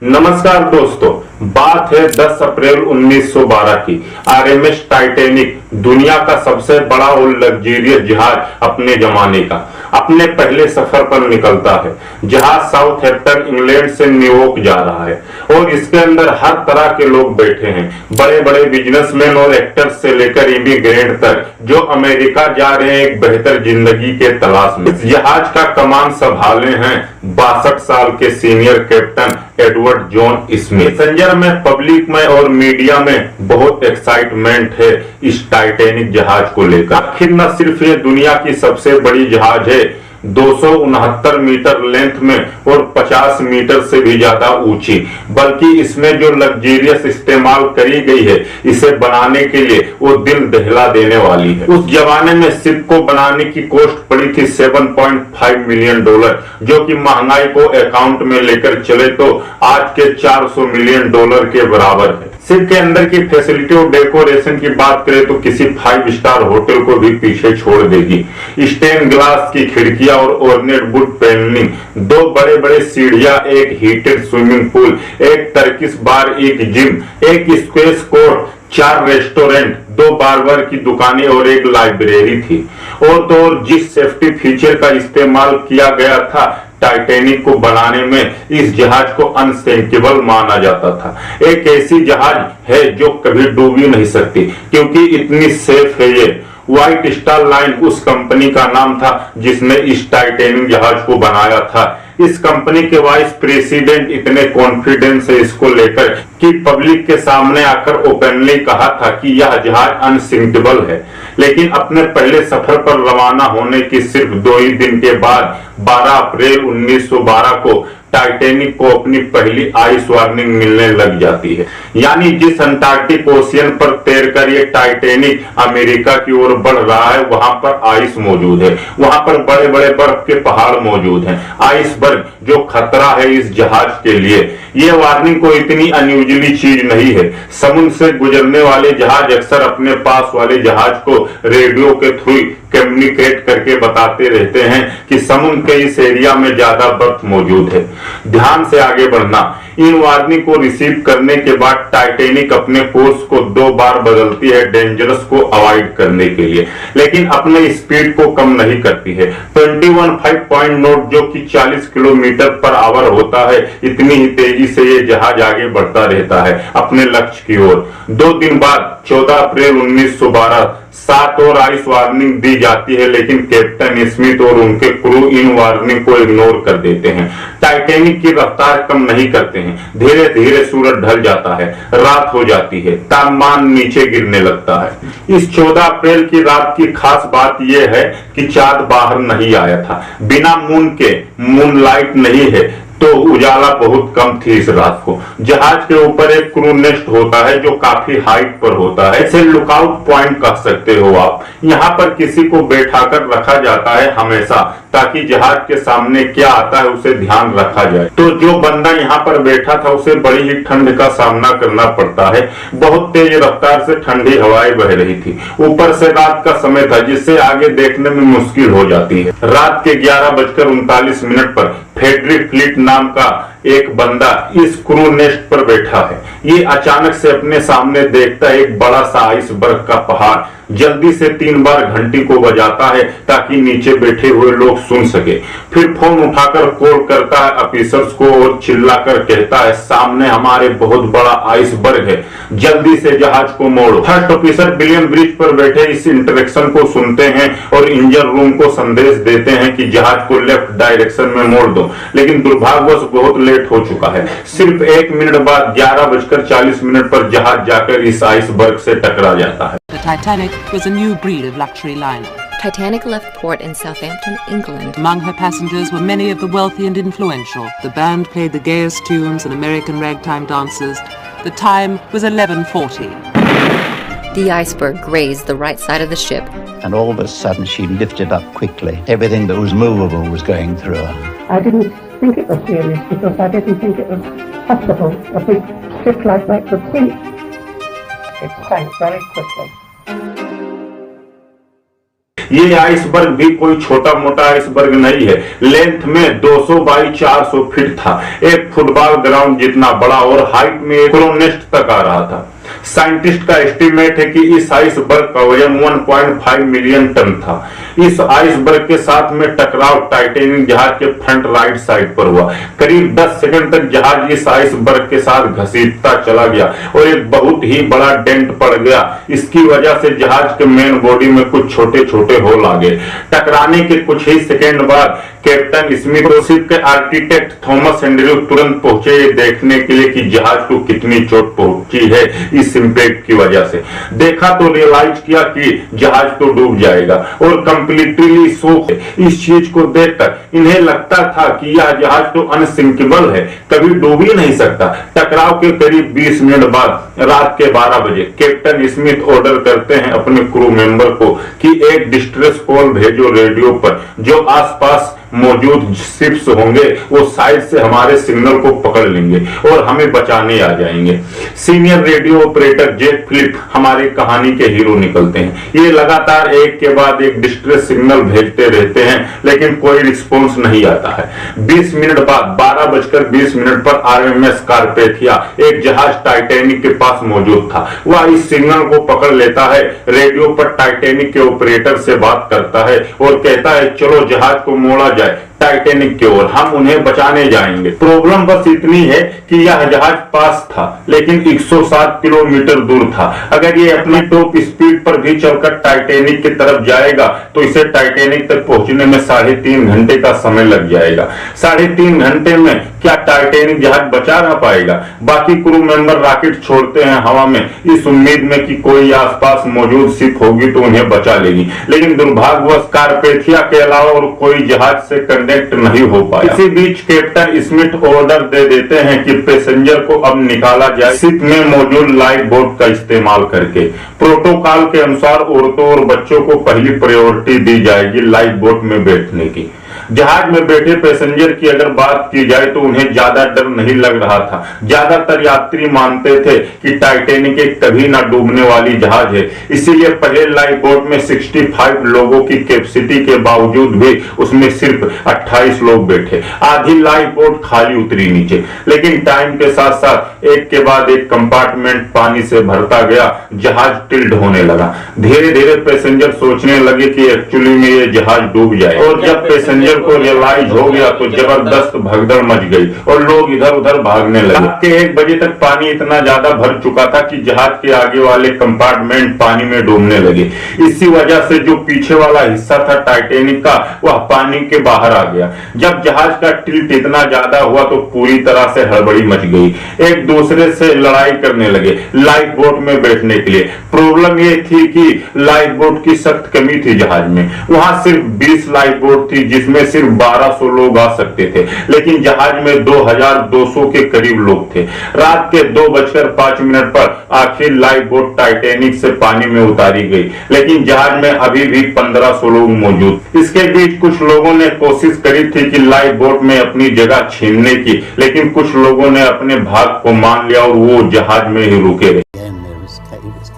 नमस्कार दोस्तों, बात है 10 अप्रैल 1912 की। आरएमएस टाइटैनिक दुनिया का सबसे बड़ा और लग्जरियस जहाज अपने जमाने का अपने पहले सफर पर निकलता है। जहाज साउथहैम्पटन इंग्लैंड से न्यूयॉर्क जा रहा है और इसके अंदर हर तरह के लोग बैठे हैं, बड़े बड़े बिजनेसमैन और एक्टर्स से लेकर इमिग्रेंट तक, जो अमेरिका जा रहे हैं एक बेहतर जिंदगी के तलाश में। इस जहाज का कमान संभाले हैं 62 साल के senior captain Edward John Smith. Passenger में, पब्लिक में और मीडिया में बहुत एक्साइटमेंट है इस टाइटैनिक जहाज को लेकर। आखिर न सिर्फ ये दुनिया की सबसे बड़ी जहाज है, 269 मीटर लेंथ में और 50 मीटर से भी ज्यादा ऊंची, बल्कि इसमें जो लग्जरियस इस्तेमाल करी गई है इसे बनाने के लिए वो दिल दहला देने वाली है। उस जमाने में शिप को बनाने की कॉस्ट पड़ी थी $7.5 मिलियन, जो कि महंगाई को अकाउंट में लेकर चले तो आज के $400 मिलियन के बराबर है। शिप के अंदर की फैसिलिटी और डेकोरेशन की बात करें तो किसी 5 स्टार होटल को भी पीछे छोड़ देगी। स्टेन ग्लास की खिड़कियां और ऑर्नेट वुड पैनलिंग, 2 बड़े बड़े सीढ़ियां, एक हीटेड स्विमिंग पूल, एक टर्किश बार, एक जिम, एक स्क्वैश कोर्ट, 4 रेस्टोरेंट, 2 बार्बर की दुकानें और एक लाइब्रेरी थी। और तो और जिस सेफ्टी फीचर का इस्तेमाल किया गया था टाइटैनिक को बनाने में, इस जहाज को अनसिंकेबल माना जाता था। एक ऐसी जहाज है जो कभी डूब ही नहीं सकती क्योंकि इतनी सेफ है ये। व्हाइट स्टार लाइन उस कंपनी का नाम था जिसने इस टाइटैनिक जहाज को बनाया था। इस कंपनी के वाइस प्रेसिडेंट इतने कॉन्फिडेंस है इसको लेकर कि पब्लिक के सामने आकर ओपनली कहा था कि यह जहाज अनसिंकेबल है। लेकिन अपने पहले सफर पर रवाना होने की सिर्फ 2 ही दिन के बाद 12 अप्रैल 1912 को टाइटैनिक को अपनी पहली आइस वार्निंग मिलने लग जाती है। यानी जिस अंटार्कटिक ओशियन पर तैरकर ये टाइटैनिक अमेरिका की ओर बढ़ रहा है वहां पर आइस मौजूद है, वहां पर बड़े बड़े बर्फ के पहाड़ मौजूद हैं, आइसबर्ग जो खतरा है इस जहाज के लिए। ये वार्निंग कोई इतनी अनयूजुअली चीज नहीं है। समुद्र से गुजरने वाले जहाज अक्सर अपने पास वाले जहाज को रेडियो के थ्रू कम्युनिकेट करके बताते रहते हैं कि समुद्र के इस एरिया में ज्यादा बर्फ मौजूद है, ध्यान से आगे बढ़ना। इन वार्निंग को रिसीव करने के बाद टाइटैनिक अपने कोर्स को 2 बार बदलती है डेंजरस को अवॉइड करने के लिए, लेकिन अपने स्पीड को कम नहीं करती है। 21.5 पॉइंट नॉट जो कि 40 किलोमीटर पर आवर होता है, इतनी ही तेजी से ये जहाज आगे बढ़ता रहता है अपने लक्ष्य की ओर। 2 दिन बाद 14 अप्रैल 1912 7 और आइस वार्निंग दी जाती है, लेकिन कैप्टन स्मिथ और उनके क्रू इन वार्निंग को इग्नोर कर देते हैं। टाइटैनिक की रफ्तार कम नहीं करते हैं। धीरे धीरे सूरज ढल जाता है, रात हो जाती है, तापमान नीचे गिरने लगता है। इस 14 अप्रैल की रात की खास बात यह है कि चांद बाहर नहीं आया था। बिना मून के, मूनलाइट नहीं है तो उजाला बहुत कम थी इस रात को। जहाज के ऊपर एक क्रू नेस्ट होता है जो काफी हाइट पर होता है, इसे लुकआउट पॉइंट कह सकते हो आप। यहाँ पर किसी को बैठाकर रखा जाता है हमेशा, ताकि जहाज के सामने क्या आता है उसे ध्यान रखा जाए। तो जो बंदा यहाँ पर बैठा था उसे बड़ी ही ठंड का सामना करना पड़ता है। बहुत तेज रफ्तार से ठंडी हवाएं बह रही थी, ऊपर से रात का समय था जिससे आगे देखने में मुश्किल हो जाती है। रात के 11:39 पर फेडरिक फ्लीट नाम का एक बंदा इस क्रू नेस्ट पर बैठा है। ये अचानक से अपने सामने देखता है एक बड़ा सा आइसबर्ग का पहाड़। जल्दी से 3 बार घंटी को बजाता है ताकि नीचे बैठे हुए लोग सुन सके। फिर फोन उठाकर कॉल करता है ऑफिसर्स को और चिल्लाकर कहता है, सामने हमारे बहुत बड़ा आइसबर्ग है, जल्दी से जहाज को मोड़ो। फर्स्ट ऑफिसर विलियम ब्रिज पर बैठे इस इंटरेक्शन को सुनते हैं और इंजन रूम को संदेश देते हैं कि जहाज को लेफ्ट डायरेक्शन में मोड़ दो, लेकिन दुर्भाग्यवश बहुत लेट हो चुका है। सिर्फ 1 मिनट बाद 11:40 पर जहाज जाकर इस आइसबर्ग से टकरा जाता है। The Titanic was a new breed of luxury liner. Titanic left port in Southampton, England. Among her passengers were many of the wealthy and influential. The band played the gayest tunes and American ragtime dances. The time was 11:40. The iceberg grazed the right side of the ship. And all of a sudden she lifted up quickly. Everything that was movable was going through her. I didn't think it was serious because I didn't think it was possible a big ship like that could sink. It sank very quickly. ये iceberg भी कोई छोटा मोटा iceberg नहीं है। Length में 200 by 400 feet था, एक फुटबॉल ग्राउंड जितना बड़ा, और हाइट में क्रोनेस्ट तक आ रहा था। साइंटिस्ट का एस्टीमेट है कि इस आइसबर्ग का वजन 1.5 मिलियन टन था। इस आइसबर्ग के साथ में टकराव टाइटैनिक जहाज के फ्रंट राइट साइड पर हुआ। करीब 10 सेकंड तक जहाज इस आइसबर्ग के साथ घसीटता चला गया और एक बहुत ही बड़ा डेंट पड़ गया। इसकी वजह से जहाज के मेन बॉडी में कुछ छोटे छोटे होल आ गए। टकराने के कुछ ही सेकंड बाद कैप्टन स्मिथ और शिप के आर्किटेक्ट थॉमस एंड्रयू तुरंत पहुंचे ये देखने के लिए कि जहाज को कितनी चोट पहुंची है इस इंपैक्ट की वजह से। देखा तो रियलाइज किया कि जहाज तो डूब जाएगा और कंप्लीटली शॉक। इस चीज को देखकर इन्हें लगता था कि यह जहाज तो अनसिंकेबल है, कभी डूब ही नहीं सकता। टकराव के करीब 20 मिनट बाद रात के 12 बजे कैप्टन स्मिथ ऑर्डर करते हैं अपने क्रू मेंबर को कि एक डिस्ट्रेस कॉल भेजो रेडियो पर। जो आसपास मौजूद शिप्स होंगे वो साइड से हमारे सिग्नल को पकड़ लेंगे और हमें बचाने आ जाएंगे। सीनियर रेडियो ऑपरेटर जेक फिलिप हमारी कहानी के हीरो निकलते हैं। ये लगातार एक के बाद एक डिस्ट्रेस सिग्नल भेजते रहते हैं लेकिन कोई रिस्पॉन्स नहीं आता है। 20 मिनट बाद 12:20 पर आरएमएस कारपेथिया एक जहाज टाइटैनिक के पास मौजूद था। वह इस सिग्नल को पकड़ लेता है, रेडियो पर टाइटैनिक के ऑपरेटर से बात करता है और कहता है चलो जहाज को मोड़ा टाइटैनिक की ओर, हम उन्हें बचाने जाएंगे। प्रॉब्लम बस इतनी है कि यह जहाज पास था लेकिन 107 किलोमीटर दूर था। अगर ये अपनी टॉप स्पीड पर भी चलकर टाइटैनिक की तरफ जाएगा तो इसे टाइटैनिक तक पहुंचने में 3.5 घंटे का समय लग जाएगा। 3.5 घंटे में क्या टाइटैनिक जहाज बचा ना पाएगा? बाकी क्रू मेंबर रॉकेट छोड़ते हैं हवा में इस उम्मीद में कि कोई आसपास मौजूद शिप होगी तो उन्हें बचा लेगी, लेकिन दुर्भाग्यवश कारपेथिया के अलावा और कोई जहाज से कनेक्ट नहीं हो पाया। इसी बीच कैप्टन स्मिथ ऑर्डर दे देते हैं कि पैसेंजर को अब निकाला जाए शिप में मौजूद लाइफ बोट का इस्तेमाल करके। प्रोटोकॉल के अनुसार औरतों और बच्चों को पहली प्रायोरिटी दी जाएगी लाइफ बोट में बैठने की। जहाज में बैठे पैसेंजर की अगर बात की जाए तो उन्हें ज्यादा डर नहीं लग रहा था। ज्यादातर यात्री मानते थे कि टाइटैनिक एक कभी ना डूबने वाली जहाज है, इसीलिए पहले लाइफ बोट में 65 लोगों की कैपेसिटी के बावजूद भी उसमें सिर्फ 28 लोग बैठे। आधी लाइफ बोट खाली उतरी नीचे, लेकिन टाइम के साथ साथ एक के बाद एक कंपार्टमेंट पानी से भरता गया। जहाज टिल्ट होने लगा। धीरे धीरे पैसेंजर सोचने लगे कि एक्चुअली में ये जहाज डूब जाए, और जब पैसेंजर को रियलाइज हो गया तो जबरदस्त भगदड़ मच गई और लोग इधर उधर भागने लगे। रात के 1 बजे तक पानी इतना ज्यादा भर चुका था कि जहाज के आगे वाले कंपार्टमेंट पानी में डूबने लगे। इसी वजह से जो पीछे वाला हिस्सा था टाइटैनिक का वह पानी के बाहर आ गया। जब जहाज का टिल्ट इतना ज्यादा हुआ तो पूरी तरह से हड़बड़ी मच गई। एक दूसरे से लड़ाई करने लगे लाइफ बोट में बैठने के लिए। प्रॉब्लम ये थी कि लाइफ बोट की सख्त कमी थी जहाज में। वहां सिर्फ 20 लाइफ बोट थी जिसमें सिर्फ 1200 लोग आ सकते थे, लेकिन जहाज में 2200 के करीब लोग थे। रात के 2:05 पर आखिर लाइफ बोट टाइटैनिक से पानी में उतारी गई, लेकिन जहाज में अभी भी 1500 लोग मौजूद। इसके बीच कुछ लोगों ने कोशिश करी थी कि लाइफ बोट में अपनी जगह छीनने की, लेकिन कुछ लोगों ने अपने भाग को मान लिया और वो जहाज में ही रुके रहे।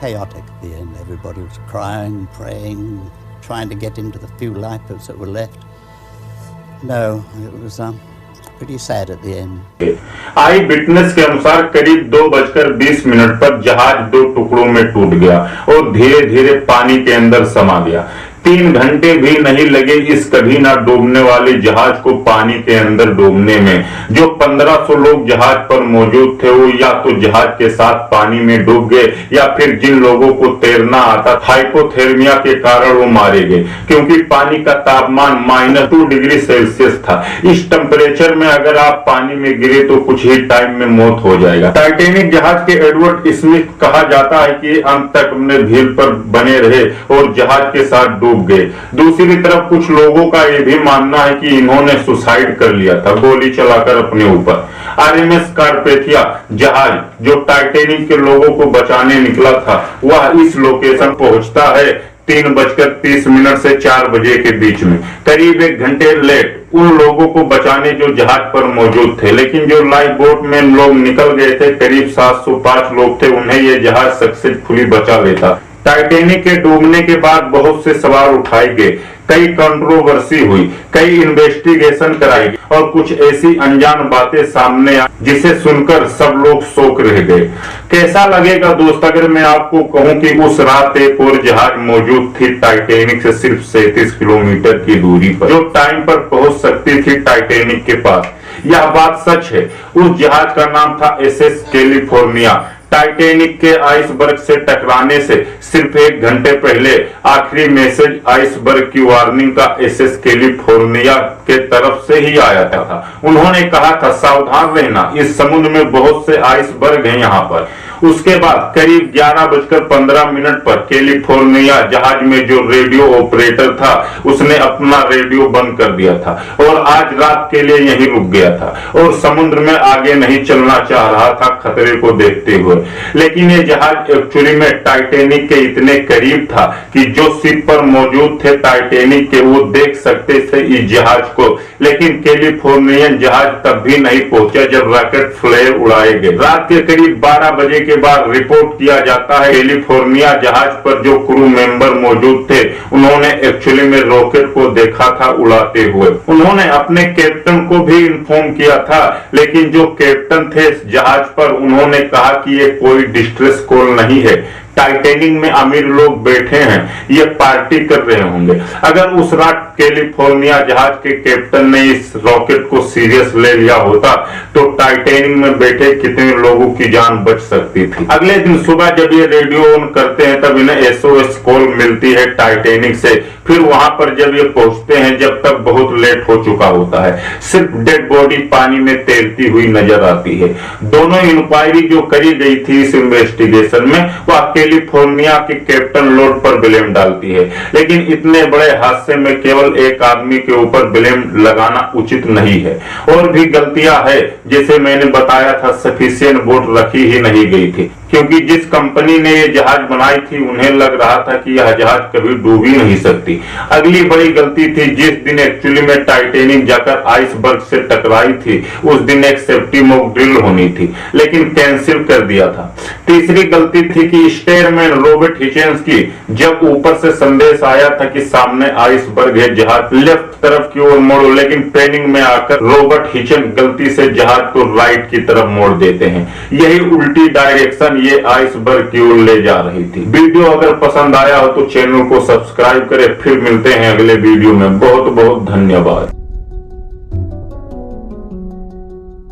Chaotic at the end. Everybody was crying, praying, trying to get into the few lifeboats that were left. No, it was pretty sad at the end. I witness के अनुसार करीब 2:20 पर जहाज 2 टुकड़ों में टूट गया और धीरे धीरे पानी के अंदर समा गया। 3 घंटे भी नहीं लगे इस कभी ना डूबने वाले जहाज को पानी के अंदर डूबने में। जो 1500 लोग जहाज पर मौजूद थे वो या तो जहाज के साथ पानी में डूब गए या फिर जिन लोगों को तैरना आता हाइपोथर्मिया के कारण वो मारे गए, क्योंकि पानी का तापमान -2 डिग्री सेल्सियस था। इस टेम्परेचर में अगर आप पानी में गिरे तो कुछ ही टाइम में मौत हो जाएगा। टाइटैनिक जहाज के एडवर्ड स्मिथ कहा जाता है कि अंत तक अपने भील पर बने रहे और जहाज के साथ डूब गए। दूसरी तरफ कुछ लोगों का यह भी मानना है कि इन्होंने सुसाइड कर लिया था गोली चलाकर अपने ऊपर। आरएमएस कारपेथिया जहाज जो टाइटैनिक के लोगों को बचाने निकला था वह इस लोकेशन पहुंचता है 3:30 से 4 बजे के बीच में, करीब 1 घंटे लेट उन लोगों को बचाने जो जहाज पर मौजूद थे। लेकिन जो लाइफ बोट में लोग निकल गए थे, करीब 705 लोग थे, उन्हें यह जहाज सक्सेसफुली बचा लेता। टाइटैनिक के डूबने के बाद बहुत से सवाल उठाए गए, कई कंट्रोवर्सी हुई, कई इन्वेस्टिगेशन कराई और कुछ ऐसी अनजान बातें सामने आई जिसे सुनकर सब लोग शौक रह गए। कैसा लगेगा दोस्त अगर मैं आपको कहूं कि उस रात एक और जहाज मौजूद थी टाइटैनिक से सिर्फ 37 किलोमीटर की दूरी पर, जो टाइम पर पहुंच सकती थी टाइटैनिक के पास। यह बात सच है। उस जहाज का नाम था एसएस कैलिफोर्निया। टाइटैनिक के आइसबर्ग से टकराने से सिर्फ 1 घंटे पहले आखिरी मैसेज आइसबर्ग की वार्निंग का एसएस कैलिफोर्निया के तरफ से ही आया था। उन्होंने कहा था सावधान रहना, इस समुद्र में बहुत से आइसबर्ग हैं यहाँ पर। उसके बाद करीब 11:15 पर कैलिफोर्निया जहाज में जो रेडियो ऑपरेटर था उसने अपना रेडियो बंद कर दिया था और आज रात के लिए यहीं रुक गया था और समुद्र में आगे नहीं चलना चाह रहा था खतरे को देखते हुए। लेकिन ये जहाज एक्चुअली में टाइटैनिक के इतने करीब था कि जो शिप पर मौजूद थे टाइटैनिक के वो देख सकते थे इस जहाज को, लेकिन कैलिफोर्नियन जहाज तब भी नहीं पहुंचा जब रॉकेट फ्लेयर उड़ाए गए। रात के करीब 12 बजे के बाद रिपोर्ट किया जाता है कैलिफोर्निया जहाज पर जो क्रू मेंबर मौजूद थे उन्होंने एक्चुअली में रॉकेट को देखा था उड़ाते हुए। उन्होंने अपने कैप्टन को भी इन्फॉर्म किया था, लेकिन जो कैप्टन थे इस जहाज पर उन्होंने कहा कि ये कोई डिस्ट्रेस कॉल नहीं है, टाइटैनिक में अमीर लोग बैठे हैं, ये पार्टी कर रहे होंगे। अगर उस रात कैलिफोर्निया जहाज के कैप्टन ने इस रॉकेट को सीरियस ले लिया होता तो टाइटैनिक में बैठे कितने लोगों की जान बच सकती थी। अगले दिन सुबह जब ये रेडियो ऑन करते हैं तब इन्हें एसओएस कॉल मिलती है टाइटैनिक से। फिर वहां पर जब ये पहुंचते हैं जब तक बहुत लेट हो चुका होता है, सिर्फ डेड बॉडी पानी में तैरती हुई नजर आती है। दोनों इंक्वायरी जो करी गई थी इस इन्वेस्टिगेशन में वह कैलिफोर्निया के कैप्टन लॉर्ड पर ब्लेम डालती है, लेकिन इतने बड़े हादसे में केवल एक आदमी के ऊपर ब्लेम लगाना उचित नहीं है। और भी गलतियां है, जैसे मैंने बताया था सफिशिएंट बोट रखी ही नहीं गई थी, क्योंकि जिस कंपनी ने ये जहाज बनाई थी उन्हें लग रहा था कि यह जहाज कभी डूब ही नहीं सकती। अगली बड़ी गलती थी, जिस दिन एक्चुअली में टाइटैनिक जाकर आइसबर्ग से टकराई थी उस दिन एक सेफ्टी मॉक ड्रिल होनी थी, लेकिन कैंसिल कर दिया था। तीसरी गलती थी कि स्टेयरमैन रॉबर्ट हिचेंस की जब ऊपर से संदेश आया था कि सामने आइसबर्ग है, जहाज लेफ्ट तरफ की ओर मोड़ो, लेकिन ट्रेनिंग में आकर रॉबर्ट हिचेंस गलती से जहाज को राइट की तरफ मोड़ देते हैं। यही उल्टी डायरेक्शन ये आइसबर्ग की ओर ले जा रही थी। वीडियो अगर पसंद आया हो तो चैनल को सब्सक्राइब करें। फिर मिलते हैं अगले वीडियो में। बहुत बहुत धन्यवाद।